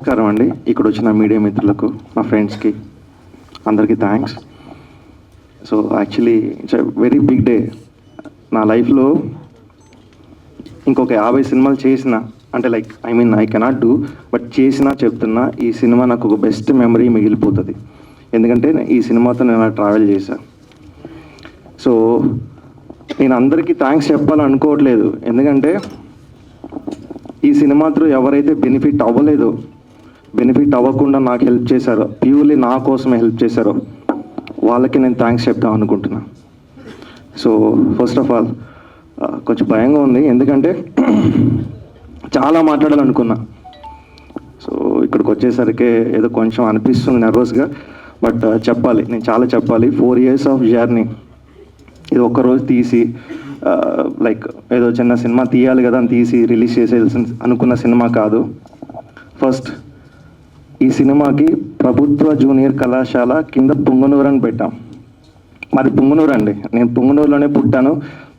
నమస్కారం అండి. ఇక్కడ వచ్చిన మీడియా మిత్రులకు, మా ఫ్రెండ్స్కి అందరికీ thanks. So actually it's a very big day నా లైఫ్లో. ఇంకొక 50 సినిమాలు చేసిన అంటే like I cannot do, but చేసినా చెప్తున్నా ఈ సినిమా నాకు ఒక బెస్ట్ మెమరీ మిగిలిపోతుంది. ఎందుకంటే ఈ సినిమాతో నేను ట్రావెల్ చేశాను. సో నేను అందరికీ థ్యాంక్స్ చెప్పాలనుకోవట్లేదు, ఎందుకంటే ఈ సినిమా త్రూ ఎవరైతే బెనిఫిట్ అవ్వకుండా నాకు హెల్ప్ చేశారో, ప్యూర్లీ నా కోసమే హెల్ప్ చేశారో వాళ్ళకి నేను థ్యాంక్స్ చెప్తాను అనుకుంటున్నా. సో ఫస్ట్ ఆఫ్ ఆల్ కొంచెం భయంగా ఉంది, ఎందుకంటే చాలా మాట్లాడాలనుకున్నా. సో ఇక్కడికి వచ్చేసరికి ఏదో కొంచెం అనిపిస్తుంది నర్వస్గా, బట్ చెప్పాలి, నేను చాలా చెప్పాలి. 4 years ఆఫ్ జర్నీ ఇది ఒక్కరోజు తీసి లైక్ ఏదో చిన్న సినిమా తీయాలి కదా అని తీసి రిలీజ్ చేసేయాల్సిన అనుకున్న సినిమా కాదు. ఫస్ట్ ఈ సినిమాకి ప్రభుత్వ జూనియర్ కళాశాల కింద పుంగనూరు అని పెట్టాం. మాది పుంగనూరు అండి. నేను పుంగనూరులోనే పుట్టాను,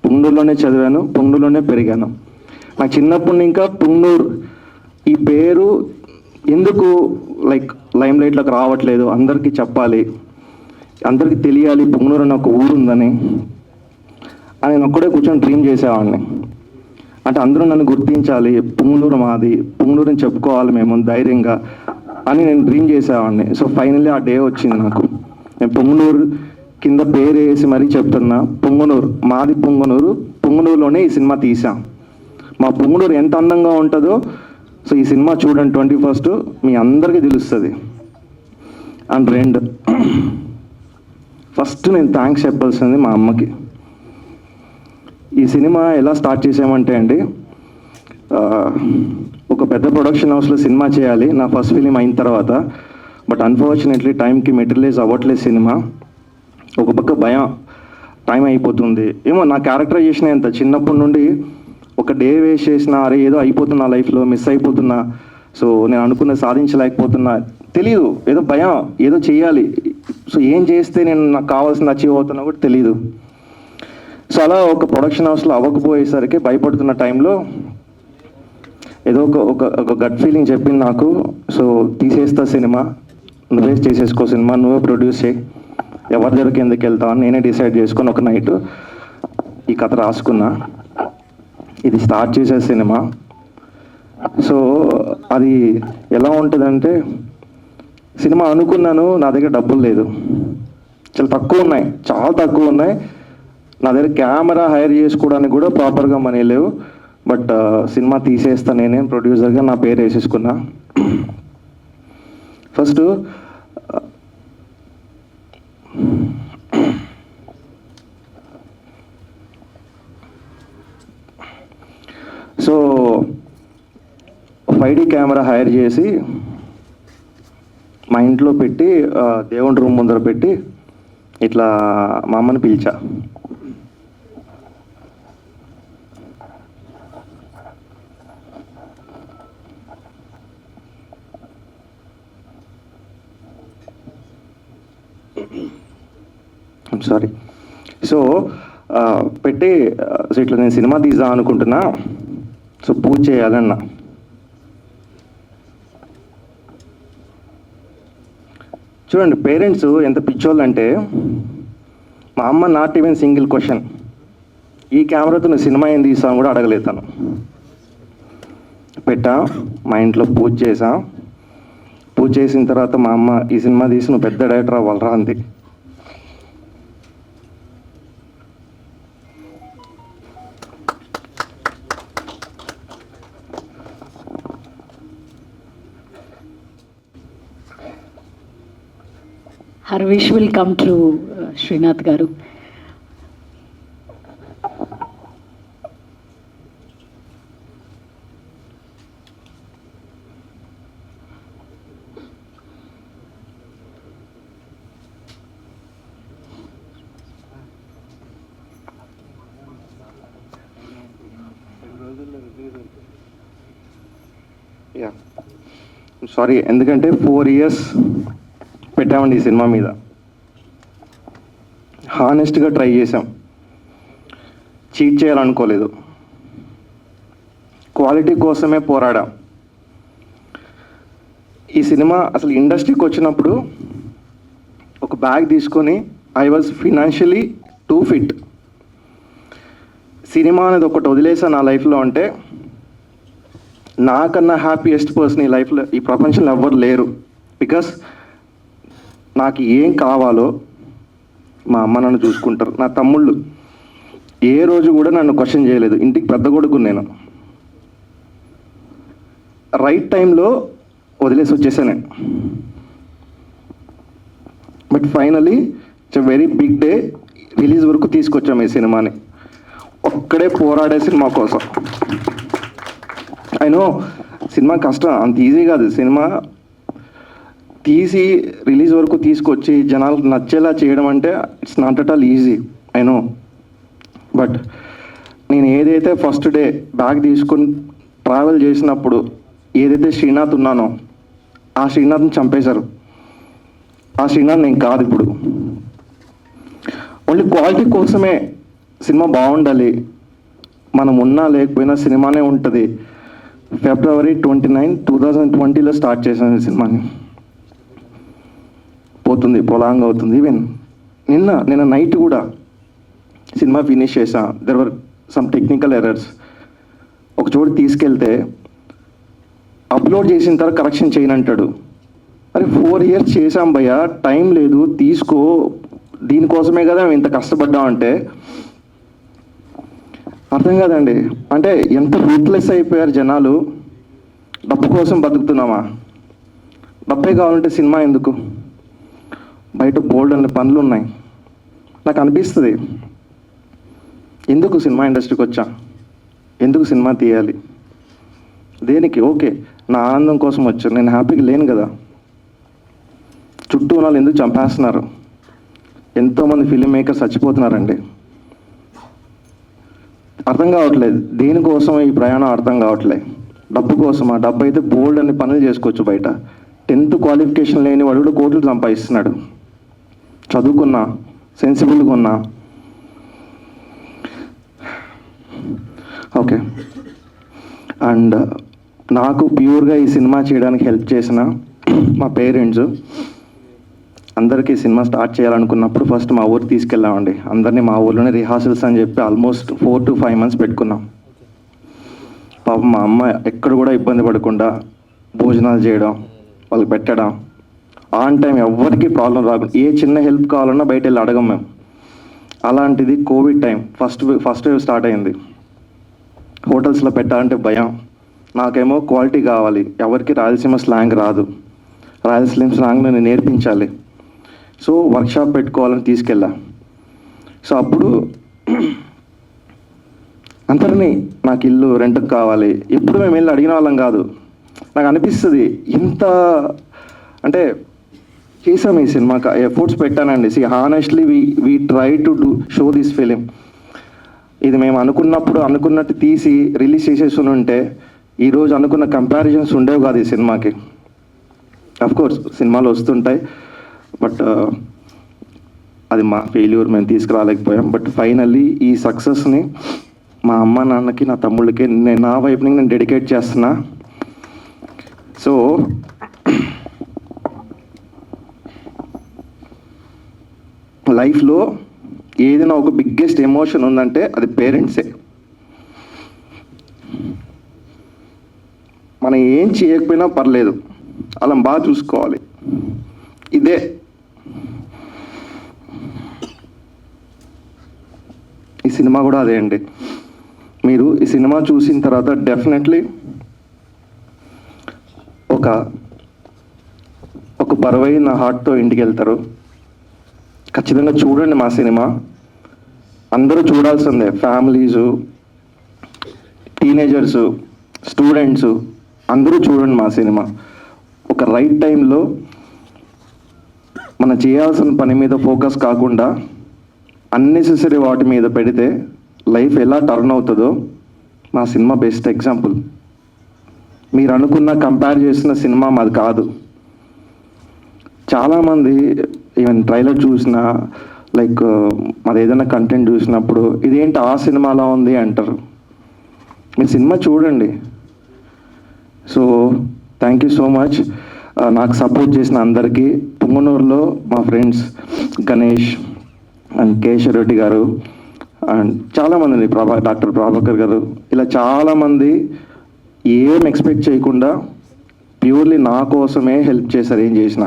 పుంగనూరులోనే చదివాను, పుంగనూరులోనే పెరిగాను. నాకు చిన్నప్పుడు ఇంకా పుంగనూరు ఈ పేరు ఎందుకు లైక్ లైమ్ లైట్లోకి రావట్లేదు, అందరికీ చెప్పాలి, అందరికీ తెలియాలి పుంగనూరు అని ఒక ఊరు ఉందని అని నేను ఒక్కడే కూర్చొని డ్రీమ్ చేసేవాడిని. అంటే అందరూ నన్ను గుర్తించాలి, పుంగనూరు మాది, పుంగనూరుని చెప్పుకోవాలి మేము ధైర్యంగా అని నేను డ్రీమ్ చేసేవాడిని. సో ఫైనల్లీ ఆ డే వచ్చింది నాకు. నేను పుంగనూరు కింద పేరు వేసి మరీ చెప్తున్నా, పుంగనూరు మాది, పుంగనూరులోనే ఈ సినిమా తీసాం. మా పుంగనూరు ఎంత అందంగా ఉంటుందో సో ఈ సినిమా చూడండి 21st మీ అందరికీ తెలుస్తుంది. అండ్ రెండు, ఫస్ట్ నేను థ్యాంక్స్ చెప్పాల్సింది మా అమ్మకి. ఈ సినిమా ఎలా స్టార్ట్ చేసామంటే అండి, ఒక పెద్ద ప్రొడక్షన్ హౌస్లో సినిమా చేయాలి నా ఫస్ట్ ఫిలిం అయిన తర్వాత. బట్ అన్ఫార్చునేట్లీ టైంకి మెటీరియలైజ్ అవ్వట్లేదు సినిమా. ఒక పక్క భయం, టైం అయిపోతుంది ఏమో. నా క్యారెక్టరైజేషన్ ఎంత చిన్నప్పటి నుండి ఒక డే వేస్ట్ చేసిన, అరే ఏదో అయిపోతున్నా లైఫ్లో, మిస్ అయిపోతున్నా, సో నేను అనుకున్న సాధించలేకపోతున్నా, తెలియదు, ఏదో భయం, ఏదో చేయాలి, సో ఏం చేస్తే నేను నాకు కావాల్సిన అచీవ్ అవుతున్నా కూడా తెలీదు. సో అలా ఒక ప్రొడక్షన్ హౌస్లో అవ్వకపోయేసరికి భయపడుతున్న టైంలో ఏదో ఒక గట్ ఫీలింగ్ చెప్పింది నాకు, సో తీసేస్తా సినిమా, నువ్వే చేసేసుకో సినిమా, నువ్వే ప్రొడ్యూస్ చేయి, ఎవరి దగ్గరికి ఎందుకు వెళ్తావు అని నేనే డిసైడ్ చేసుకొని ఒక నైట్ ఈ కథ రాసుకున్నా. ఇది స్టార్ట్ చేసే సినిమా. సో అది ఎలా ఉంటుందంటే, సినిమా అనుకున్నాను, నా దగ్గర డబ్బులు లేదు, చాలా తక్కువ ఉన్నాయి. నా దగ్గర కెమెరా హైర్ చేసుకోవడానికి కూడా ప్రాపర్గా మనీ లేవు. బట్ సినిమా తీసేస్తా నేనే ప్రొడ్యూసర్గా నా పేరు వేసేసుకున్నా. First so 5D camera hire చేసి మా ఇంట్లో పెట్టి, దేవుడి రూమ్ ముందర పెట్టి ఇట్లా మా అమ్మని పిలిచా. సారీ. సో పెట్టి, సో ఇట్లా నేను సినిమా తీద్దాం అనుకుంటున్నా, సో పూజ చేయాలన్నా. చూడండి పేరెంట్స్ ఎంత పిచ్చోళ్ళు అంటే, మా అమ్మ నాట్ ఈవెన్ సింగిల్ క్వశ్చన్, ఈ కెమెరాతో నువ్వు సినిమా ఏం తీసావు కూడా అడగలేదు తను. పెట్టా, మా ఇంట్లో పూజ చేసిన తర్వాత మా అమ్మ ఈ సినిమా తీసి నువ్వు పెద్ద డైరెక్టర్ అవ్వాలరా అంది. Her wish will come true, Srinath garu. Sorry, ఎందుకంటే 4 years పెట్టామండి ఈ సినిమా మీద. హానెస్ట్గా ట్రై చేసాం, చీట్ చేయాలనుకోలేదు, క్వాలిటీ కోసమే పోరాడాం. ఈ సినిమా అసలు ఇండస్ట్రీకి వచ్చినప్పుడు ఒక బ్యాగ్ తీసుకొని I was financially two fit. Cinema అనేది ఒకటి వదిలేసా నా లైఫ్లో అంటే నాకన్నా హ్యాపీయెస్ట్ పర్సన్ ఈ లైఫ్లో ఈ ప్రపంచంలో ఎవ్వరు లేరు. బికాస్ నాకు ఏం కావాలో మా అమ్మ నన్ను చూసుకుంటారు. నా తమ్ముళ్ళు ఏ రోజు కూడా నన్ను క్వశ్చన్ చేయలేదు. ఇంటికి పెద్ద కొడుకు నేను. రైట్ టైంలో వదిలేసి వచ్చేసాను. But finally it's very big day. Release వరకు తీసుకొచ్చాము ఈ సినిమాని. ఒక్కడే పోరాడే సినిమా కోసం. అయినో సినిమా కష్టం, అంత ఈజీ కాదు. సినిమా తీసి రిలీజ్ వరకు తీసుకొచ్చి జనాలకు నచ్చేలా చేయడం అంటే it's not at all easy. అయినో బట్ నేను ఏదైతే ఫస్ట్ డే బ్యాగ్ తీసుకుని ట్రావెల్ చేసినప్పుడు ఏదైతే శ్రీనాథ్ ఉన్నానో ఆ శ్రీనాథ్ని చంపేశారు. ఆ శ్రీనాథ్ నేను కాదు. ఇప్పుడు ఓన్లీ క్వాలిటీ కోసమే సినిమా బాగుండాలి, మనం ఉన్నా లేకపోయినా సినిమానే ఉంటుంది. February 29, 2020లో స్టార్ట్ చేశాను ఈ సినిమాని. పోతుంది పొలాంగ్ అవుతుంది. ఈవెన్ నిన్న నైట్ కూడా సినిమా ఫినిష్ చేసా. There were some technical errors. ఒక చోటు తీసుకెళ్తే అప్లోడ్ చేసిన తర్వాత కరెక్షన్ చేయనంటాడు. అరే 4 years చేసాం భయ్యా, టైం లేదు, తీసుకో, దీనికోసమే కదా మేము ఇంత కష్టపడ్డాం అంటే అర్థం కాదండి. అంటే ఎంత రూట్లెస్ అయిపోయారు జనాలు. డబ్బు కోసం బతుకుతున్నామా? డబ్బే కావాలంటే సినిమా ఎందుకు? బయట బోల్డ్ అనే పనులు ఉన్నాయి. నాకు అనిపిస్తుంది ఎందుకు సినిమా ఇండస్ట్రీకి వచ్చా, ఎందుకు సినిమా తీయాలి, దేనికి? ఓకే, నా ఆనందం కోసం వచ్చాను, నేను హ్యాపీగా లేను కదా. చుట్టూ వాళ్ళు ఎందుకు చంపేస్తున్నారు? ఎంతోమంది ఫిలిం మేకర్స్ చచ్చిపోతున్నారండి. అర్థం కావట్లేదు దేనికోసం ఈ ప్రయాణం, అర్థం కావట్లేదు. డబ్బు కోసమా? డబ్బు అయితే బోల్డ్ అన్ని పనులు చేసుకోవచ్చు బయట. 10th క్వాలిఫికేషన్ లేని వాడు కూడా కోట్లు సంపాదిస్తున్నాడు. చదువుకున్నా, సెన్సిబుల్గా ఉన్నా. ఓకే, అండ్ నాకు ప్యూర్గా ఈ సినిమా చేయడానికి హెల్ప్ చేసిన మా పేరెంట్స్. అందరికీ సినిమా స్టార్ట్ చేయాలనుకున్నప్పుడు ఫస్ట్ మా ఊరు తీసుకెళ్ళామండి. అందరినీ మా ఊర్లోనే రిహార్సల్స్ అని చెప్పి ఆల్మోస్ట్ 4 to 5 months పెట్టుకున్నాం. పాపం మా అమ్మ ఎక్కడ కూడా ఇబ్బంది పడకుండా భోజనాలు చేయడం, వాళ్ళకి పెట్టడం, ఆన్ టైం ఎవరికి ప్రాబ్లం రాకుండా, ఏ చిన్న హెల్ప్ కావాలన్నా బయట వెళ్ళి అడగం మేము. అలాంటిది Covid time first wave start అయింది. హోటల్స్లో పెట్టాలంటే భయం. నాకేమో క్వాలిటీ కావాలి, ఎవరికి రాయలసీమ స్లాంగ్ రాదు. రాయలసీమ స్లాంగ్ నేను నేర్పించాలి. సో వర్క్షాప్ పెట్టుకోవాలని తీసుకెళ్ళా. సో అప్పుడు అందరినీ నాకు ఇల్లు రెంట్కి కావాలి, ఎప్పుడు మేము వెళ్ళి అడిగిన వాళ్ళం కాదు. నాకు అనిపిస్తుంది ఇంత అంటే చేసాం ఈ సినిమాకి, ఎఫర్ట్స్ పెట్టానండి. Honestly we try to do show this film. ఇది మేము అనుకున్నట్టు తీసి రిలీజ్ చేసేసి ఉంటే ఈరోజు అనుకున్న కంపారిజన్స్ ఉండేవి కాదు ఈ సినిమాకి. అఫ్కోర్స్ సినిమాలు వస్తుంటాయి, బట్ అది మా ఫెయిల్యూర్, మేము తీసుకురాలేకపోయాం. బట్ ఫైనల్లీ ఈ సక్సెస్ని మా అమ్మ నాన్నకి, నా తమ్ముళ్ళకి నా వైపు నుంచి నేను డెడికేట్ చేస్తున్నా. సో లైఫ్లో ఏదైనా ఒక బిగ్గెస్ట్ ఎమోషన్ ఉందంటే అది పేరెంట్సే. మనం ఏం చేయకపోయినా పర్లేదు, అలా బాగా చూసుకోవాలి. ఇదే ఈ సినిమా కూడా అదే అండి. మీరు ఈ సినిమా చూసిన తర్వాత డెఫినెట్లీ ఒక బరువైన హార్ట్తో ఇంటికి వెళ్తారు. ఖచ్చితంగా చూడండి మా సినిమా. అందరూ చూడాల్సిందే. ఫ్యామిలీసు, టీనేజర్సు, స్టూడెంట్సు అందరూ చూడండి మా సినిమా. ఒక రైట్ టైంలో మనం చేయాల్సిన పని మీద ఫోకస్ కాకుండా అన్నెసెసరీ వాటి మీద పెడితే లైఫ్ ఎలా టర్న్ అవుతుందో మా సినిమా బెస్ట్ ఎగ్జాంపుల్. మీరు అనుకున్న కంపేర్ చేసిన సినిమా మాది కాదు. చాలామంది ఈవెన్ ట్రైలర్ చూసినా లైక్ మాది ఏదైనా కంటెంట్ చూసినప్పుడు ఇదేంటి ఆ సినిమాలో ఉంది అంటారు. మీరు సినిమా చూడండి. So thank you so much. నాకు సపోర్ట్ చేసిన అందరికీ, పుంగనూరులో మా ఫ్రెండ్స్ గణేష్ అండ్ కేశవ్ రెడ్డి గారు అండ్ చాలామంది డాక్టర్ ప్రభాకర్ గారు, ఇలా చాలామంది ఏం ఎక్స్పెక్ట్ చేయకుండా ప్యూర్లీ నా కోసమే హెల్ప్ చేశారు ఏం చేసిన.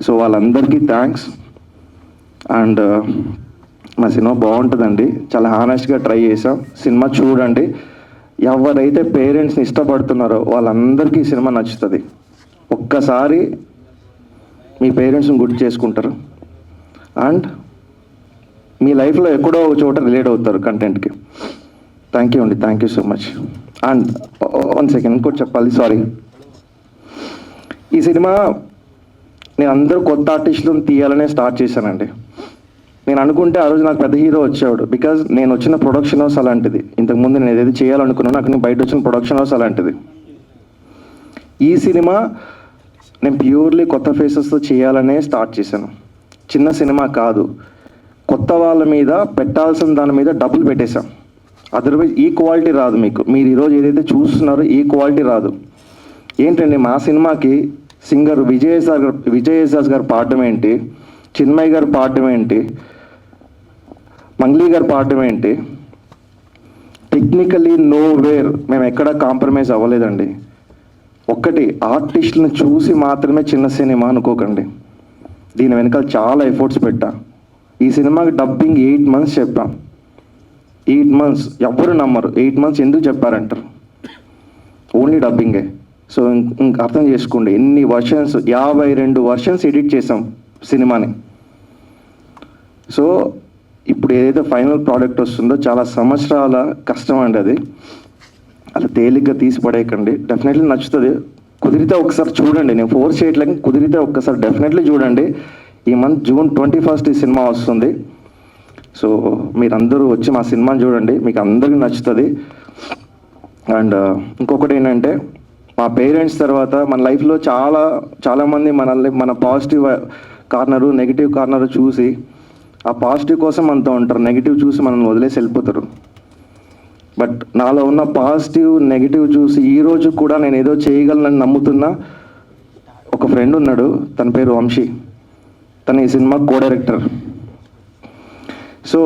సో వాళ్ళందరికీ థ్యాంక్స్. అండ్ మా సినిమా బాగుంటుందండి, చాలా హానెస్ట్గా ట్రై చేసాం. సినిమా చూడండి, ఎవరైతే పేరెంట్స్ని ఇష్టపడుతున్నారో వాళ్ళందరికీ ఈ సినిమా నచ్చుతుంది. ఒక్కసారి మీ పేరెంట్స్ని గుర్తు చేసుకుంటారు అండ్ మీ లైఫ్లో ఎక్కడో ఒక చోట రిలేట్ అవుతారు కంటెంట్కి. థ్యాంక్ యూ అండి, thank you so much. And 1 second ఇంకోటి చెప్పాలి, సారీ. ఈ సినిమా నేను అందరూ కొత్త ఆర్టిస్టులను తీయాలనే స్టార్ట్ చేశానండి. నేను అనుకుంటే ఆ రోజు నాకు పెద్ద హీరో వచ్చేవాడు, బికాజ్ నేను వచ్చిన ప్రొడక్షన్ హౌస్ అలాంటిది. ఇంతకుముందు నేను ఏదైతే చేయాలనుకున్నానో అక్కడ నేను బయట వచ్చిన ప్రొడక్షన్ హౌస్ అలాంటిది. ఈ సినిమా నేను ప్యూర్లీ కొత్త ఫేసెస్తో చేయాలనే స్టార్ట్ చేశాను. చిన్న సినిమా కాదు, కొత్త వాళ్ళ మీద పెట్టాల్సిన దాని మీద డబ్బులు పెట్టేశాం. అదర్వైజ్ ఈ క్వాలిటీ రాదు మీకు. మీరు ఈరోజు ఏదైతే చూస్తున్నారో ఈ క్వాలిటీ రాదు. ఏంటండి, మా సినిమాకి సింగర్ విజయ్ గారు పాడడం ఏంటి, చిన్మయ్ గారు పాడడం ఏంటి, మంగ్లీ గారు పాడడం ఏంటి, టెక్నికలీ నో వేర్ మేము ఎక్కడా కాంప్రమైజ్ అవ్వలేదండి. ఒక్కటి, ఆర్టిస్టులను చూసి మాత్రమే చిన్న సినిమా అనుకోకండి. దీని వెనకాల చాలా ఎఫర్ట్స్ పెట్టా. ఈ సినిమాకి డబ్బింగ్ 8 months చెప్పాం. 8 months ఎవ్వరు నమ్మరు. 8 months ఎందుకు చెప్పారంటారు, ఓన్లీ డబ్బింగే. సో ఇంక అర్థం చేసుకోండి ఎన్ని వర్షన్స్, 52 వర్షన్స్ ఎడిట్ చేసాం సినిమాని. సో ఇప్పుడు ఏదైతే ఫైనల్ ప్రోడక్ట్ వస్తుందో చాలా సంవత్సరాల కష్టం అండి అది. అలా తేలిగ్గా తీసి పడేయకండి, డెఫినెట్లీ నచ్చుతుంది. కుదిరితే ఒకసారి చూడండి, నేను ఫోర్స్ చేయట్లేక, కుదిరితే ఒక్కసారి డెఫినెట్లీ చూడండి. ఈ మంత్ June 21st ఈ సినిమా వస్తుంది. సో మీరందరూ వచ్చి మా సినిమాని చూడండి, మీకు అందరికీ నచ్చుతుంది. అండ్ ఇంకొకటి ఏంటంటే, మా పేరెంట్స్ తర్వాత మన లైఫ్లో చాలామంది మనల్ని మన పాజిటివ్ కార్నరు నెగిటివ్ కార్నరు చూసి ఆ పాజిటివ్ కోసం మనతో ఉంటారు, నెగిటివ్ చూసి మనల్ని వదిలేసి వెళ్ళిపోతారు. బట్ నాలో ఉన్న పాజిటివ్ నెగిటివ్ చూసి ఈరోజు కూడా నేను ఏదో చేయగలనని నమ్ముతున్న ఒక ఫ్రెండ్ ఉన్నాడు, తన పేరు వంశీ. తను ఈ సినిమా కో-డైరెక్టర్. సో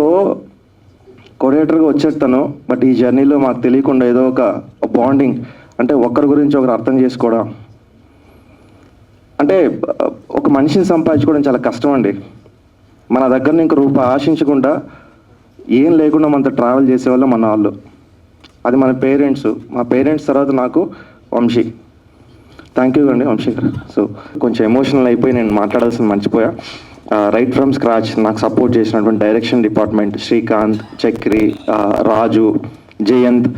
కో-డైరెక్టర్గా వచ్చాడు తను. బట్ ఈ జర్నీలో మాకు తెలియకుండా ఏదో ఒక బాండింగ్, అంటే ఒకరి గురించి ఒకరు అర్థం చేసుకోవడం. అంటే ఒక మనిషిని సంపాదించుకోవడం చాలా కష్టం అండి. మన దగ్గర ఇంక రూపాయి ఆశించకుండా ఏం లేకుండా మనతో ట్రావెల్ చేసేవాళ్ళు మన వాళ్ళు. అది మన పేరెంట్స్. మా పేరెంట్స్ తర్వాత నాకు వంశీ. థ్యాంక్ యూ అండి వంశీ గారు. సో కొంచెం ఎమోషనల్ అయిపోయి నేను మాట్లాడాల్సింది మర్చిపోయా. రైట్ ఫ్రమ్ స్క్రాచ్ నాకు సపోర్ట్ చేసినటువంటి డైరెక్షన్ డిపార్ట్మెంట్ శ్రీకాంత్, చక్రి, రాజు, జయంత్,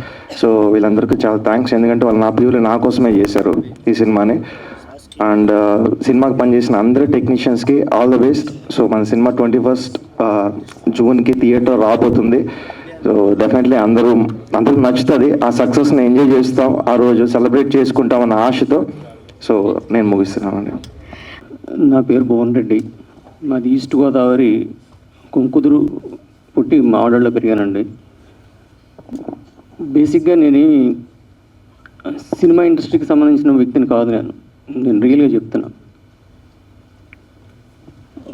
సో వీళ్ళందరికీ చాలా థ్యాంక్స్. ఎందుకంటే వాళ్ళు ప్యూర్లీ నా కోసమే చేశారు ఈ సినిమాని. అండ్ సినిమాకి పనిచేసిన అందరి టెక్నీషియన్స్కి ఆల్ ద బెస్ట్. సో మన సినిమా 21st June థియేటర్ రాబోతుంది. సో డెఫినెట్లీ అందరూ నచ్చుతుంది. ఆ సక్సెస్ని ఎంజాయ్ చేస్తాం, ఆ రోజు సెలబ్రేట్ చేసుకుంటాం అన్న ఆశతో. సో నేను ముగిస్తున్నానండి. నా పేరు భువన్ రెడ్డి, మాది ఈస్ట్ గోదావరి కుంకుదురు, పుట్టి మావడలో పెరిగానండి. బేసిక్గా నేను సినిమా ఇండస్ట్రీకి సంబంధించిన వ్యక్తిని కాదు. నేను రియల్గా చెప్తున్నా.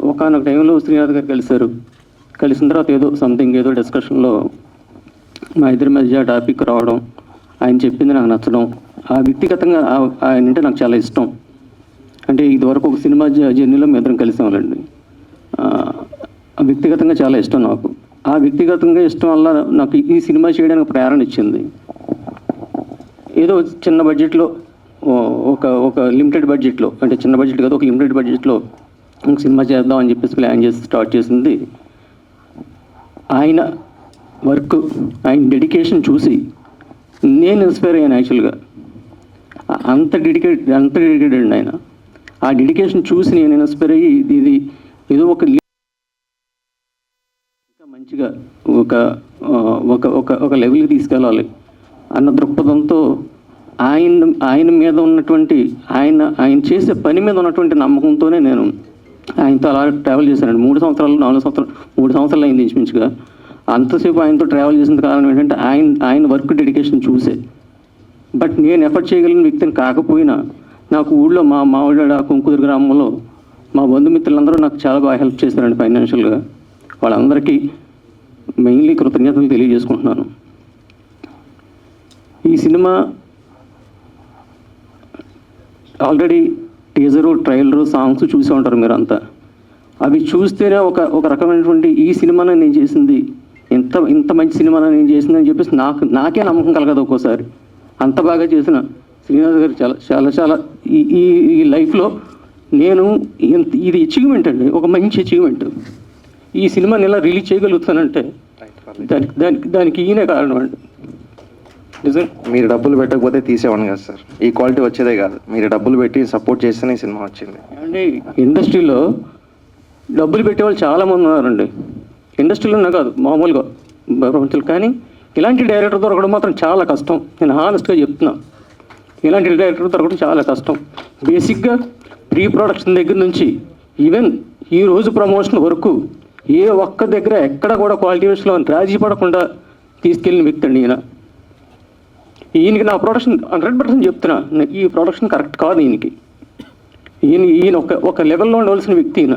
ఒకనొక టైంలో శ్రీనాథ్ గారు కలిసిన తర్వాత ఏదో డిస్కషన్లో మా ఇద్దరి మధ్య టాపిక్ రావడం, ఆయన చెప్పింది నాకు నచ్చడం, ఆ వ్యక్తిగతంగా ఆయన అంటే నాకు చాలా ఇష్టం. అంటే ఇదివరకు ఒక సినిమా జర్నీలో మేము ఇద్దరం కలిసామండి. వ్యక్తిగతంగా చాలా ఇష్టం నాకు. ఆ వ్యక్తిగతంగా ఇష్టం వల్ల నాకు ఈ సినిమా చేయడానికి ప్రేరణ ఇచ్చింది. ఏదో చిన్న బడ్జెట్లో ఒక లిమిటెడ్ బడ్జెట్లో, అంటే చిన్న బడ్జెట్ కాదు, ఒక లిమిటెడ్ బడ్జెట్లో ఒక సినిమా చేద్దాం అని చెప్పేసి ప్లాన్ చేసి స్టార్ట్ చేసింది. ఆయన వర్క్, ఆయన డెడికేషన్ చూసి నేను ఇన్స్పైర్ అయ్యాను. యాక్చువల్గా అంత డెడికేటెడ్ అండి ఆయన. ఆ డెడికేషన్ చూసి నేను ఇన్స్పైర్ అయ్యి ఇది ఏదో ఒక ఇంకా మంచిగా ఒక లెవెల్కి తీసుకెళ్ళాలి అన్న దృక్పథంతో ఆయన మీద ఉన్నటువంటి ఆయన చేసే పని మీద ఉన్నటువంటి నమ్మకంతోనే నేను ఆయనతో అలా ట్రావెల్ చేశానండి. 3 సంవత్సరాలు 4 సంవత్సరాలు 3 సంవత్సరాలు అయింది ఇంచుమించుగా. అంతసేపు ఆయనతో ట్రావెల్ చేసిన కారణం ఏంటంటే ఆయన వర్క్ డెడికేషన్ చూసే. బట్ నేను ఎఫర్ట్ చేయగలిగిన వ్యక్తిని కాకపోయినా నాకు ఊళ్ళో మా మావిడ కుంకుదురు గ్రామంలో మా బంధుమిత్రులందరూ నాకు చాలా బాగా హెల్ప్ చేశారండి ఫైనాన్షియల్గా. వాళ్ళందరికీ మెయిన్లీ కృతజ్ఞతలు తెలియజేసుకుంటున్నాను. ఈ cinema already teaser, trailer, songs చూసే ఉంటారు మీరు అంతా. అవి చూస్తేనే ఒక రకమైనటువంటి ఈ సినిమానే నేను చేసింది, ఇంత మంచి సినిమానే నేను చేసింది అని చెప్పేసి నాకే నమ్మకం కలగదు ఒక్కోసారి. అంత బాగా చేసిన శ్రీనాథ్ గారు చాలా చాలా చాలా ఈ లైఫ్లో నేను ఇది అచీవ్మెంట్ అండి, ఒక మంచి అచీవ్మెంట్. ఈ సినిమాని ఎలా రిలీజ్ చేయగలుగుతానంటే దానికి ఈయనే కారణం అండి. నిజం. మీరు డబ్బులు పెట్టకపోతే తీసేవాడిని కదా సార్, ఈ క్వాలిటీ వచ్చేదే కాదు. మీరు డబ్బులు పెట్టి సపోర్ట్ చేస్తేనే ఈ సినిమా వచ్చింది. అంటే ఇండస్ట్రీలో డబ్బులు పెట్టేవాళ్ళు చాలామంది ఉన్నారండి, ఇండస్ట్రీలోనే కాదు మామూలుగా ప్రపంచంలో. కానీ ఇలాంటి డైరెక్టర్ దొరకడం మాత్రం చాలా కష్టం. నేను హానెస్ట్గా చెప్తున్నా, ఇలాంటి డైరెక్టర్ దొరకడం చాలా కష్టం. బేసిక్గా ప్రీ ప్రొడక్షన్ దగ్గర నుంచి ఈవెన్ ఈ రోజు ప్రమోషన్ వరకు ఏ ఒక్క దగ్గర ఎక్కడ కూడా క్వాలిటీ విషయంలో రాజీ పడకుండా తీసుకెళ్ళిన వ్యక్తి అండి ఈయన. ఈయనకి నా ప్రొడక్షన్ 100% చెప్తున్నా, ఈ ప్రొడక్షన్ కరెక్ట్ కాదు ఈయనకి. ఈయన ఒక లెవెల్లో ఉండవలసిన వ్యక్తి ఈయన.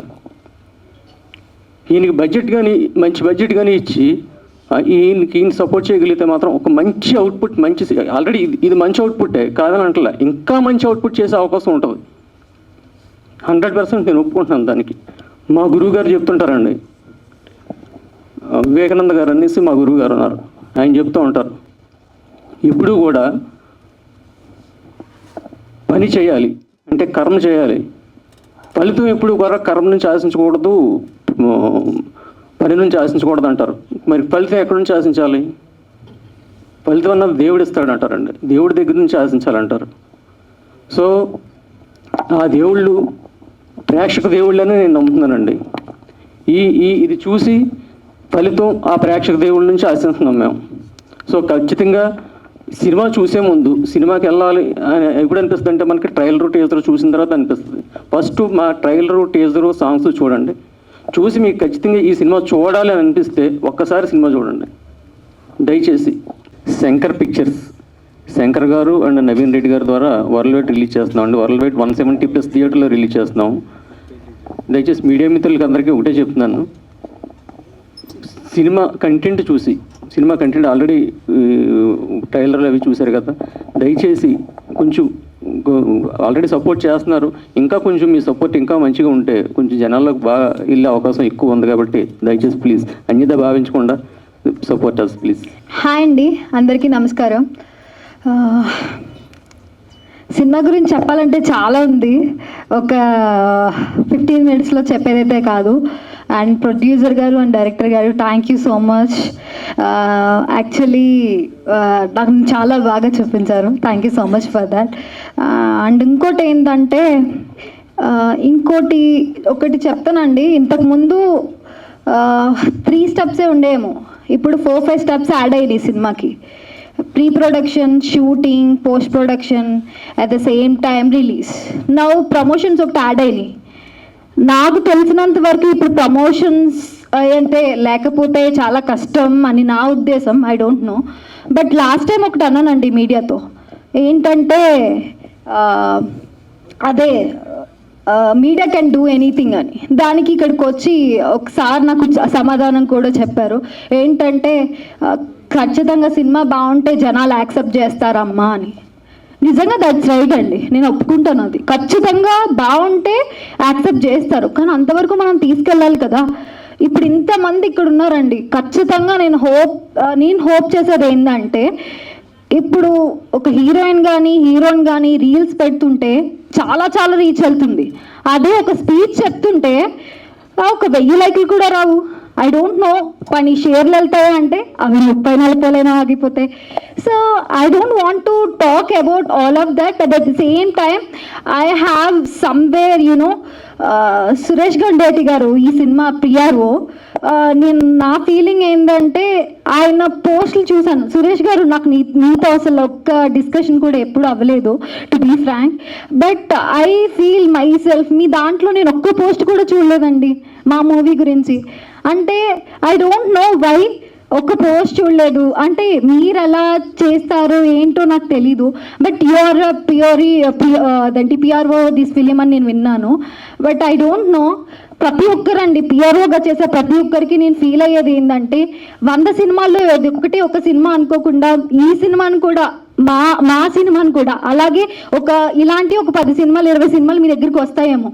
ఈయనకి బడ్జెట్ కానీ మంచి బడ్జెట్ కానీ ఇచ్చి ఈయన సపోర్ట్ చేయగలిగితే మాత్రం ఒక మంచి అవుట్పుట్, ఆల్రెడీ ఇది మంచి అవుట్పుట్టే కాదని అంటలే, ఇంకా మంచి అవుట్పుట్ చేసే అవకాశం ఉంటుంది. 100% నేను ఒప్పుకుంటున్నాను దానికి. మా గురువు గారు చెప్తుంటారండి, వివేకానంద గారు అనేసి మా గురువు గారు ఉన్నారు, ఆయన చెప్తూ ఉంటారు, ఇప్పుడు కూడా పని చేయాలి అంటే కర్మ చేయాలి, ఫలితం ఎప్పుడు కూడా కర్మ నుంచి ఆశించకూడదు, పని నుంచి ఆశించకూడదు అంటారు. మరి ఫలితం ఎక్కడి నుంచి ఆశించాలి? ఫలితం అన్నది దేవుడు ఇస్తాడు అంటారండి, దేవుడి దగ్గర నుంచి ఆశించాలంటారు. సో ఆ దేవుళ్ళు ప్రేక్షక దేవుళ్ళని నేను నమ్ముతున్నానండి. ఇది చూసి ఫలితం ఆ ప్రేక్షక దేవుళ్ళ నుంచి ఆశిస్తున్నాం మేము. సో ఖచ్చితంగా సినిమా చూసే ముందు సినిమాకి వెళ్ళాలి అని ఎప్పుడు అనిపిస్తుంది అంటే మనకి ట్రైలరు, టీజరు చూసిన తర్వాత అనిపిస్తుంది. ఫస్ట్ మా ట్రైలరు, టీజరు, సాంగ్స్ చూడండి, చూసి మీకు ఖచ్చితంగా ఈ సినిమా చూడాలి అని అనిపిస్తే ఒక్కసారి సినిమా చూడండి దయచేసి. శంకర్ పిక్చర్స్, శంకర్ గారు అండ్ నవీన్ రెడ్డి గారి ద్వారా వరల్డ్ వైడ్ రిలీజ్ చేస్తున్నాం అండి. వరల్డ్ వైడ్ 170+ థియేటర్లో రిలీజ్ చేస్తున్నాం. దయచేసి మీడియా మిత్రులకి అందరికీ ఒకటే చెప్తున్నాను, సినిమా కంటెంట్ ఆల్రెడీ ట్రైలర్లు అవి చూశారు కదా, దయచేసి కొంచెం ఆల్రెడీ సపోర్ట్ చేస్తున్నారు, ఇంకా కొంచెం మీ సపోర్ట్ ఇంకా మంచిగా ఉంటే కొంచెం జనాల్లోకి బాగా వెళ్ళే అవకాశం ఎక్కువ ఉంది. కాబట్టి దయచేసి ప్లీజ్ అన్యదా భావించకుండా సపోర్ట్ అస్ ప్లీజ్. హాయ్ అండి, అందరికీ నమస్కారం. సినిమా గురించి చెప్పాలంటే చాలా ఉంది, ఒక 15 minutesలో చెప్పేదైతే కాదు. అండ్ ప్రొడ్యూసర్ గారు అండ్ డైరెక్టర్ గారు thank you so much. Actually నాకు చాలా బాగా చూపించారు, thank you so much for that. And ఇంకోటి ఏంటంటే ఒకటి చెప్తానండి, ఇంతకుముందు 3 స్టెప్సే ఉండేమో, ఇప్పుడు 4-5 స్టెప్స్ యాడ్ అయ్యాయి ఈ సినిమాకి. Pre production, shooting, post production, at the same time release. Now promotions ఒకటి యాడ్ అయినాయి. నాకు తెలిసినంత వరకు ఇప్పుడు ప్రమోషన్స్ అంటే లేకపోతే చాలా కష్టం అని నా ఉద్దేశం, I don't know. But last time ఒకటి అన్నానండి మీడియాతో, ఏంటంటే అదే మీడియా కెన్ డూ ఎనీథింగ్ అని. దానికి ఇక్కడికి వచ్చి ఒకసారి నాకు సమాధానం కూడా చెప్పారు, ఏంటంటే ఖచ్చితంగా సినిమా బాగుంటే జనాలు యాక్సెప్ట్ చేస్తారమ్మా అని. నిజంగా దట్స్ రైట్ అండి, నేను ఒప్పుకుంటాను, అది ఖచ్చితంగా బాగుంటే యాక్సెప్ట్ చేస్తారు. కానీ అంతవరకు మనం తీసుకెళ్ళాలి కదా. ఇప్పుడు ఇంతమంది ఇక్కడ ఉన్నారండి, ఖచ్చితంగా నేను హోప్ చేసేది ఏంటంటే, ఇప్పుడు ఒక హీరోయిన్ కానీ రీల్స్ పెడుతుంటే చాలా చాలా రీచ్ వెళ్తుంది. అదే ఒక స్పీచ్ చెప్తుంటే ఒక 1000 లైక్లు కూడా రావు. ఐ డోంట్ నో పని షేర్లు వెళ్తాయా అంటే అవి 30-40 ఆగిపోతాయి. So I don't want to talk about all of that. But at the same time I have somewhere Suresh Gandeti గారు ఈ సినిమా పిఆర్ఓ. నా ఫీలింగ్ ఏంటంటే ఆయన పోస్టులు చూశాను, సురేష్ గారు నాకు నీతో అసలు ఒక్క డిస్కషన్ కూడా ఎప్పుడు అవ్వలేదు to be frank. But I feel myself, మీ దాంట్లో నేను ఒక్క పోస్ట్ కూడా చూడలేదండి మా మూవీ గురించి. అంటే ఐ డోంట్ నో వై ఒక పోస్ట్ చూడలేదు. అంటే మీరు ఎలా చేస్తారు ఏంటో నాకు తెలీదు. బట్ యువర్ అదేంటి పిఆర్ఓ దిస్ ఫిలిం అని నేను విన్నాను. But I don't know. ప్రతి ఒక్కరండి పిఆర్ఓగా చేసే ప్రతి ఒక్కరికి నేను ఫీల్ అయ్యేది ఏంటంటే 100 సినిమాల్లో ఒక సినిమా అనుకోకుండా ఈ సినిమాని కూడా మా సినిమాని కూడా అలాగే ఇలాంటి ఒక 10 సినిమాలు 20 సినిమాలు మీ దగ్గరికి వస్తాయేమో.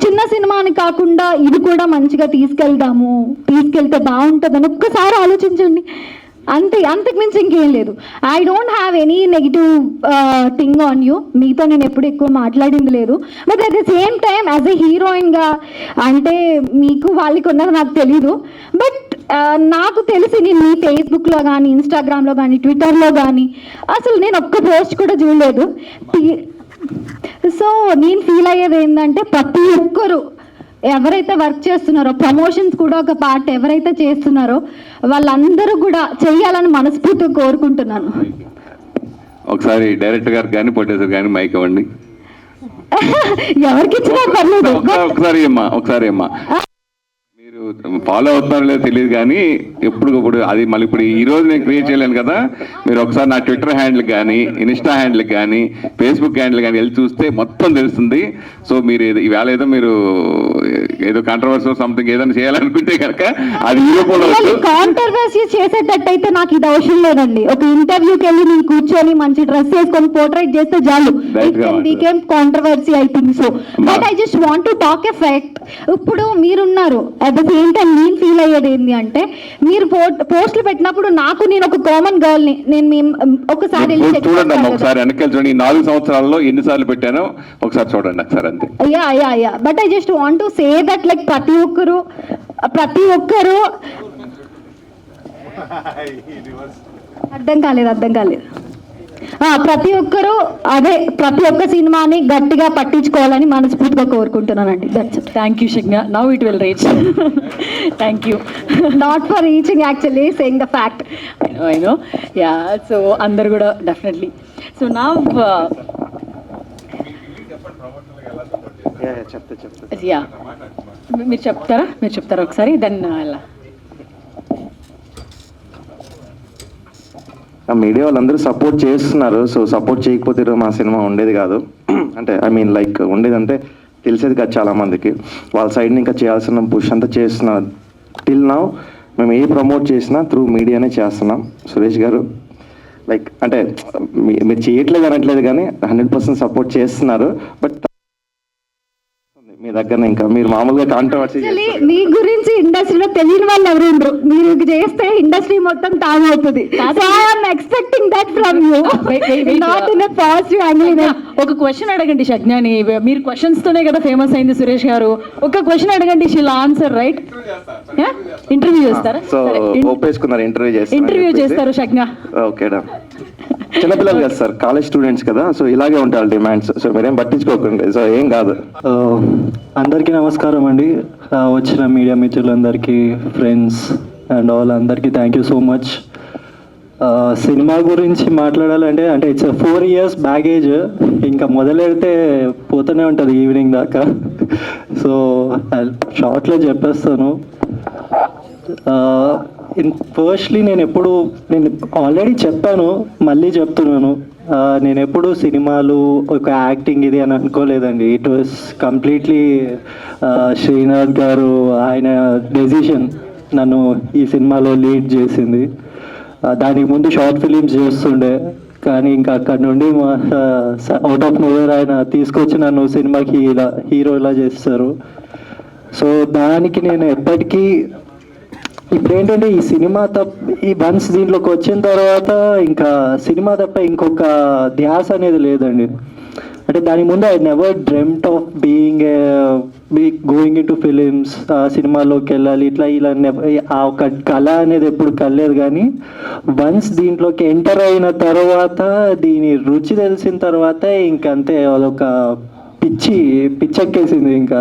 చిన్న సినిమా అని కాకుండా ఇది కూడా మంచిగా తీసుకెళ్తే బాగుంటుందని ఒక్కసారి ఆలోచించండి. అంతకు మించి ఇంకేం లేదు. I don't have any negative thing on you. మీతో నేను ఎప్పుడు ఎక్కువ మాట్లాడింది లేదు. But at the same time as a హీరోయిన్గా అంటే మీకు వాళ్ళకి ఉన్నది నాకు తెలీదు. బట్ నాకు తెలిసి నేను మీ ఫేస్బుక్లో కానీ ఇన్స్టాగ్రామ్లో కానీ ట్విట్టర్లో కానీ అసలు నేను ఒక్క పోస్ట్ కూడా చూడలేదు. సో నేను ఫీల్ అయ్యేది ఏంటంటే ప్రతి ఒక్కరు ఎవరైతే వర్క్ చేస్తున్నారో ప్రమోషన్స్ కూడా ఒక పార్ట్ ఎవరైతే చేస్తున్నారో వాళ్ళందరూ కూడా చెయ్యాలని మనస్ఫూర్తిగా కోరుకుంటున్నాను. ఒకసారి డైరెక్టర్ గారు కానీ ప్రొడ్యూసర్ కానీ మైక్ ఇవ్వండి. ఎవరికి ఇచ్చినా పర్లేదు. ఒకసారి అమ్మా మీరు ఫాలో అవుతున్నారో లేదో తెలియదు కానీ ఎప్పటికప్పుడు అది మళ్ళీ ఇప్పుడు ఈ రోజు నేను క్రియేట్ చేయలేను కదా. మీరు ఒకసారి నా ట్విట్టర్ హ్యాండిల్ కానీ ఇన్స్టా హ్యాండిల్ కానీ ఫేస్బుక్ హ్యాండిల్ కానీ వెళ్ళి చూస్తే మొత్తం తెలుస్తుంది. సో మీరు ఈవేళ ఏదో మీరు ఏదో కాంట్రవర్సీ సంథింగ్ ఏదైనా చేయాలనుకుంటే కనుక అది కాంట్రవర్సీ చేసేటట్టయితే నాకు ఇది అవసరం లేదండి. ఒక ఇంటర్వ్యూకి వెళ్ళి నేను కూర్చొని మంచి డ్రెస్ వేసుకొని పోర్ట్రేట్ చేస్తే చాలు. Became controversy I think so. But I just want to talk a fact. ఇప్పుడు మీరున్నారు అట్ ద సేమ్ టైం నేను ఫీల్ అయ్యేది ఏంటి అంటే మీరు పోస్టులు పెట్టినప్పుడు నేను ఒక కామన్ గర్ల్ ని నేను ఒకసారి చూడండి ఒకసారి వెనకాల చూడండి 4 సంవత్సరాల్లో ఎన్నిసార్లు పెట్టానో ఒకసారి చూడండి ఒకసారి అంతే. Yeah but I just want to say that like ప్రతి ఒక్కరు అర్థం కాలేదు. ప్రతి ఒక్కరు ప్రతి ఒక్క సినిమాని గట్టిగా పట్టించుకోవాలని మనస్ఫూర్తిగా కోరుకుంటున్నానండి. థ్యాంక్ యూ శిజ్ఞ. Now it will reach. Thank you. Not for reaching, actually saying the fact. I know. Ya, so అందరు కూడా డెఫినెట్లీ. సో నా యా మీరు చెప్తారా ఒకసారి దెన్ అలా. మీడియా వాళ్ళందరూ సపోర్ట్ చేస్తున్నారు. సో సపోర్ట్ చేయకపోతే మా సినిమా ఉండేది కాదు. అంటే ఐ మీన్ లైక్ ఉండేదంటే తెలిసేది కాదు చాలామందికి. వాళ్ళ సైడ్ని ఇంకా చేయాల్సిన పుష్ అంతా చేస్తున్నారు. టిల్ నౌ మేము ఏ ప్రమోట్ చేసినా త్రూ మీడియానే చేస్తున్నాం. సురేష్ గారు లైక్ అంటే మీరు చేయట్లేదు అనట్లేదు కానీ 100% సపోర్ట్ చేస్తున్నారు. బట్ మీ దగ్గర ఇంకా మీరు మామూలుగా కాంట్రవర్సీ మీ గురించి ఇండస్ట్రీలో తెలియని వాళ్ళు ఎవరు ఉండరు. మీరు చేస్తే ఇండస్ట్రీ మొత్తం టామ్ అవుతుంది. Expecting that from you, not in a positive angle. ఒక క్వశ్చన్ అడగండి షజ్ఞాని. మీరు క్వశ్చన్స్ తోనే కదా ఫేమస్ అయింది సురేష్ గారు. ఒక క్వశ్చన్ అడగండి, షీల్ ఆన్సర్ రైట్. ఇంటర్వ్యూ చేస్తారా? సో ఒప్పేసుకున్నారు, ఇంటర్వ్యూ చేస్తారు షజ్ఞ. ఓకే డా. చిన్నపిల్లలు కదా సార్, కాలేజ్ స్టూడెంట్స్ కదా, సో ఇలాగే ఉంటాయి డిమాండ్స్. సో మీరేం పట్టించుకోకండి, సో ఏం కాదు. అందరికీ నమస్కారం అండి. వచ్చిన మీడియా మిత్రులందరికీ, ఫ్రెండ్స్ అండ్ ఆల్ అందరికీ thank you so much. Cinema గురించి మాట్లాడాలంటే ఇట్స్ 4 years బ్యాగేజ్. ఇంకా మొదలెడితే పోతూనే ఉంటుంది ఈవినింగ్ దాకా. సో షార్ట్లో చెప్పేస్తాను. ఫస్ట్లీ నేను ఆల్రెడీ చెప్పాను, మళ్ళీ చెప్తున్నాను. నేను ఎప్పుడు సినిమాలు ఒక యాక్టింగ్ ఇది అని అనుకోలేదండి. ఇట్ వాస్ కంప్లీట్లీ శ్రీనాథ్ గారు ఆయన డెసిషన్ నన్ను ఈ సినిమాలో లీడ్ చేసింది. దానికి ముందు షార్ట్ ఫిలిమ్స్ చేస్తుండే, కానీ ఇంకా అక్కడ నుండి అవుట్ ఆఫ్ నోవేర్ ఆయన తీసుకొచ్చి నన్ను సినిమాకి హీరో ఇలా చేస్తారు. సో దానికి నేను ఎప్పటికీ ఇప్పుడు ఏంటంటే ఈ సినిమా ఈ వన్స్ దీంట్లోకి వచ్చిన తర్వాత ఇంకా సినిమా తప్ప ఇంకొక ధ్యాస అనేది లేదండి. అంటే దాని ముందు I never dreamed of going in to films, సినిమాలోకి వెళ్ళాలి ఇలా ఆ ఒక కళ అనేది ఎప్పుడు కలలేదు. కానీ వన్స్ దీంట్లోకి ఎంటర్ అయిన తర్వాత, దీని రుచి తెలిసిన తర్వాత ఇంకంతే అదొక పిచ్చెక్కేసింది ఇంకా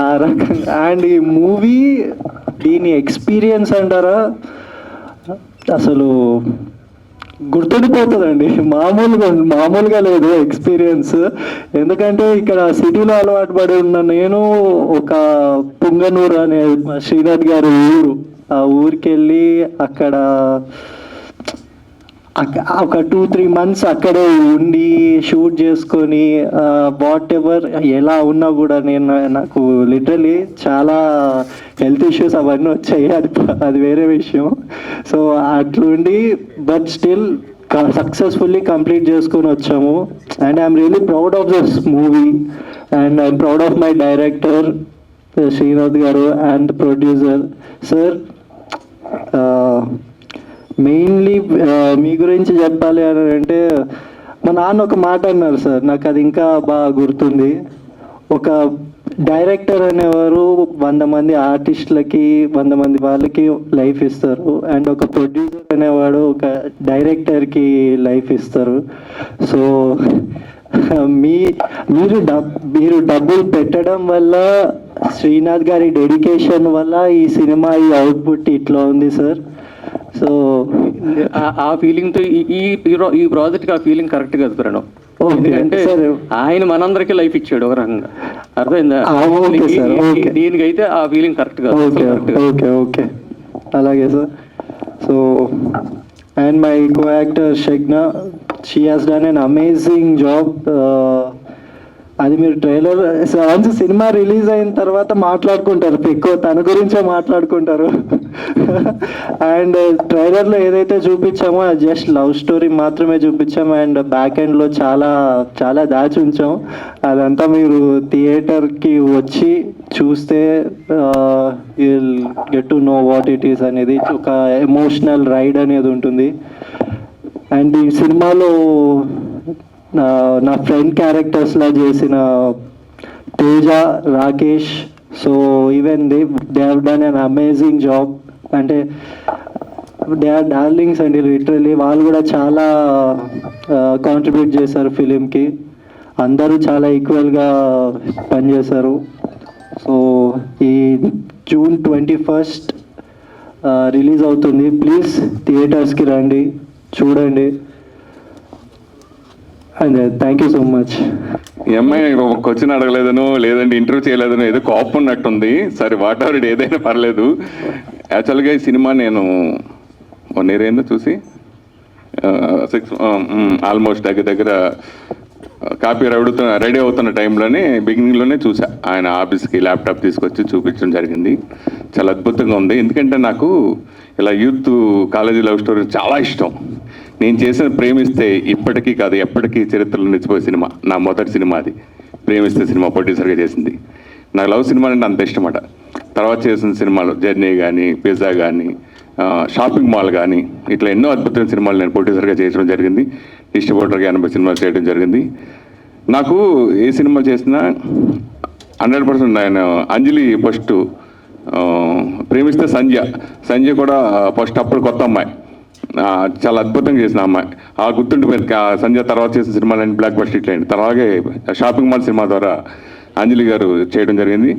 ఆ రకంగా. అండ్ ఈ మూవీ దీని ఎక్స్పీరియన్స్ అంటారా, అసలు గుర్తుండిపోతుందండి. మామూలుగా లేదు ఎక్స్పీరియన్స్. ఎందుకంటే ఇక్కడ సిటీలో అలవాటు పడి ఉన్న నేను, ఒక పుంగనూరు అనే శ్రీనాథ్ గారి ఊరు, ఆ ఊరికి వెళ్ళి అక్కడ ఒక 2-3 months అక్కడే ఉండి షూట్ చేసుకొని వాట్ ఎవర్ ఎలా ఉన్నా కూడా నాకు లిటరలీ చాలా హెల్త్ ఇష్యూస్ అవన్నీ వచ్చాయి, అది వేరే విషయం. సో అట్లుండి బట్ స్టిల్ సక్సెస్ఫుల్లీ కంప్లీట్ చేసుకొని వచ్చాము. And I'm really proud of this movie and I'm proud of my director Srinath గారు అండ్ ప్రొడ్యూసర్ సార్. మెయిన్లీ మీ గురించి చెప్పాలి అని అంటే మా నాన్న ఒక మాట అన్నారు సార్, నాకు అది ఇంకా బాగా గుర్తుంది. ఒక డైరెక్టర్ అనేవారు 100 మంది ఆర్టిస్టులకి 100 మంది వాళ్ళకి లైఫ్ ఇస్తారు, అండ్ ఒక ప్రొడ్యూసర్ అనేవాడు ఒక డైరెక్టర్కి లైఫ్ ఇస్తారు. సో మీరు డబ్బులు పెట్టడం వల్ల, శ్రీనాథ్ గారి డెడికేషన్ వల్ల ఈ సినిమా ఈ అవుట్పుట్ ఇట్లా ఉంది సార్. సో ఆ ఫీలింగ్తో ఈ ప్రాజెక్ట్కి ఆ ఫీలింగ్ కరెక్ట్ కాదు ప్రణవ్. ఎందుకంటే ఆయన మనందరికీ లైఫ్ ఇచ్చాడు ఒక రకంగా, అర్థమైందా? దీనికైతే ఆ ఫీలింగ్ కరెక్ట్ కాదు. ఓకే ఓకే అలాగే sir. So and my co actor Shagna, she has done an amazing job. అది మీరు ట్రైలర్ వన్స్ సినిమా రిలీజ్ అయిన తర్వాత మాట్లాడుకుంటారు, ఎక్కువ తన గురించే మాట్లాడుకుంటారు. అండ్ ట్రైలర్లో ఏదైతే చూపించామో అది జస్ట్ లవ్ స్టోరీ మాత్రమే చూపించాము, అండ్ బ్యాక్ ఎండ్లో చాలా చాలా దాచి ఉంచాం. అదంతా మీరు థియేటర్కి వచ్చి చూస్తే you'll get to know what it is అనేది. ఒక ఎమోషనల్ రైడ్ అనేది ఉంటుంది. అండ్ ఈ సినిమాలో నా ఫ్రెండ్ క్యారెక్టర్స్లా చేసిన Teja, Rakesh, so even they have done an amazing job. అంటే దే ఆర్ డార్లింగ్స్ అండి లిటరలీ. వాళ్ళు కూడా చాలా కాంట్రిబ్యూట్ చేశారు ఫిలింకి. అందరూ చాలా ఈక్వల్గా పనిచేశారు. సో ఈ June 21st రిలీజ్ అవుతుంది. ప్లీజ్ థియేటర్స్కి రండి, చూడండి. And thank you so much. ఈ అమ్మాయి క్వశ్చన్ అడగలేదను, లేదంటే ఇంటర్వ్యూ చేయలేదను, ఏదో కోపం ఉన్నట్టుంది. సరే వాట్ ఎవర్ ఇట్ ఏదైనా పర్లేదు. యాక్చువల్గా ఈ సినిమా నేను 1 year అయిందో చూసి, 6 ఆల్మోస్ట్ దగ్గర కాపీ రెడీ అవుతున్న టైంలోనే బిగినింగ్లోనే చూసా. ఆయన ఆఫీస్కి ల్యాప్టాప్ తీసుకొచ్చి చూపించడం జరిగింది. చాలా అద్భుతంగా ఉంది. ఎందుకంటే నాకు ఇలా యూత్ కాలేజీ లవ్ స్టోరీ చాలా ఇష్టం. నేను చేసిన ప్రేమిస్తే ఇప్పటికీ కాదు ఎప్పటికీ చరిత్రలో నిలిచిపోయే సినిమా నా మొదటి సినిమా. అది ప్రేమిస్తే సినిమా ప్రొడ్యూసర్గా చేసింది. నాకు లవ్ సినిమా అంటే అంత ఇష్టమట. తర్వాత చేసిన సినిమాలు జర్నీ కానీ, పిజ్జా కానీ, షాపింగ్ మాల్ కానీ, ఇట్లా ఎన్నో అద్భుతమైన సినిమాలు నేను ప్రొడ్యూసర్గా చేయడం జరిగింది. డిస్ట్రిబ్యూటర్గా 80 సినిమాలు చేయడం జరిగింది. నాకు ఏ సినిమా చేసినా 100% నేను అంజలి ఫస్ట్, ప్రేమిస్తే సంధ్య కూడా ఫస్ట్, అప్పుడు కొత్త అమ్మాయి, చాలా అద్భుతంగా చేసిన అమ్మాయి. ఆ గుర్తుండిపోయింది. సంధ్య తర్వాత చేసిన సినిమాలన్నీ బ్లాక్ బస్టర్ హిట్ అయింది. అలాగే షాపింగ్ మాల్ సినిమా ద్వారా అంజలి గారు చేయడం జరిగింది.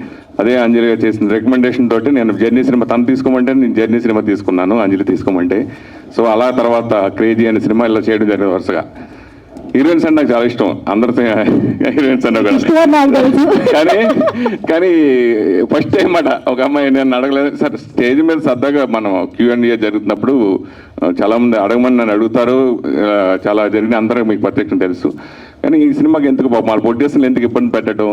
అదే అంజలి గారు చేసిన రికమెండేషన్ తోటి నేను జర్నీ సినిమా తను తీసుకోమంటే నేను జర్నీ సినిమా తీసుకున్నాను, అంజలి తీసుకోమంటే. సో అలా తర్వాత క్రేజీ అనే సినిమా ఇలా చేయడం జరిగింది. వరుసగా హీరోయిన్స్ అంటే నాకు చాలా ఇష్టం. అందరితో హీరోయిన్స్ అన్నా కానీ ఫస్ట్ టైం అట ఒక అమ్మాయి నేను అడగలేదు సార్. స్టేజ్ మీద సరదాగా మనం Q&A జరుగుతున్నప్పుడు చాలామంది అడగమని నన్ను అడుగుతారు, చాలా జరిగిన అందరూ మీకు ప్రత్యక్షం తెలుసు. కానీ ఈ సినిమాకి ఎందుకు మన ప్రొడ్యూసర్లు ఎందుకు ఇబ్బంది పెట్టడం,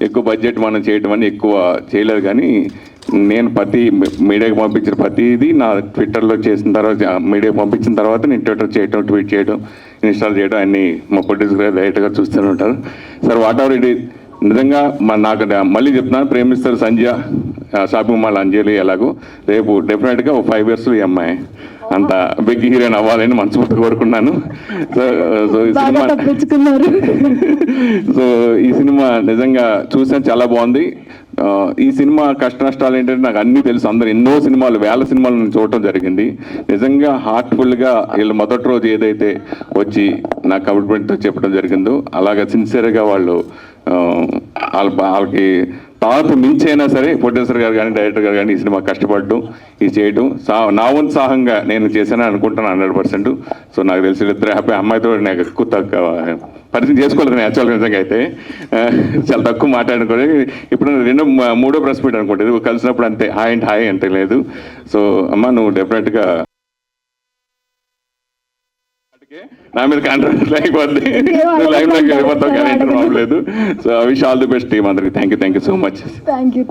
ఎక్కువ బడ్జెట్ మనం చేయడం అని ఎక్కువ చేయలేదు. కానీ నేను మీడియాకి పంపించిన ప్రతిదీ నా ట్విట్టర్లో చేసిన తర్వాత, మీడియాకి పంపించిన తర్వాత నేను ట్విట్టర్ చేయడం, ట్వీట్ చేయడం, ఇన్స్టాల్ చేయడం అన్నీ మా ప్రొడ్యూసర్ డైరెక్ట్గా చూస్తూనే ఉంటారు. Sir what ever it is, నిజంగా నాకు మళ్ళీ చెప్తున్నాను, ప్రేమిస్తారు సంధ్య, షాపింగ్ మాల్ అంజలి, ఎలాగో రేపు డెఫినెట్గా ఒక 5 years ఈ అమ్మాయి అంత బిగ్ హీరోయిన్ అవ్వాలని మనస్ఫూర్తిగా కోరుకున్నాను. సో ఈ సినిమా నిజంగా చూసాను, చాలా బాగుంది. ఈ సినిమా కష్ట నష్టాలు ఏంటంటే నాకు అన్నీ తెలుసు. అందరు ఎన్నో సినిమాలు, వేల సినిమాలు నేను చూడటం జరిగింది. నిజంగా హార్ట్ఫుల్గా వీళ్ళు మొదటి రోజు ఏదైతే వచ్చి నా కమిట్మెంట్తో చెప్పడం జరిగిందో అలాగా సిన్సియర్గా వాళ్ళు వాళ్ళకి తాపు మించైనా సరే ప్రొడ్యూసర్ గారు కానీ, డైరెక్టర్ గారు కానీ ఈ సినిమా కష్టపడడం, ఇది చేయడం నా ఉత్సాహంగా నేను చేశానని అనుకుంటాను 100%. సో నాకు తెలిసి ఇద్దరు హ్యాపీ. అమ్మాయితో నాకు ఎక్కువ పరిచయం చేసుకోలేదు నేను యాక్చువల్గా నిజంగా అయితే చాలా తక్కువ మాట్లాడుకోలేదు. ఇప్పుడు మూడో ప్రెస్ మీట్ అనుకుంటే ఇది కలిసినప్పుడు అంతే హాయ్ అంటే లేదు. సో అమ్మ నువ్వు డెఫినెట్గా నా మీద కాంట్రవర్సీ అయిపోద్ది, నువ్వు లైవ్లోకి వెళ్ళిపోతావు కానీ ఇంటర్ లేదు. So I wish all the best team అందరికి. Thank you so much. Thank you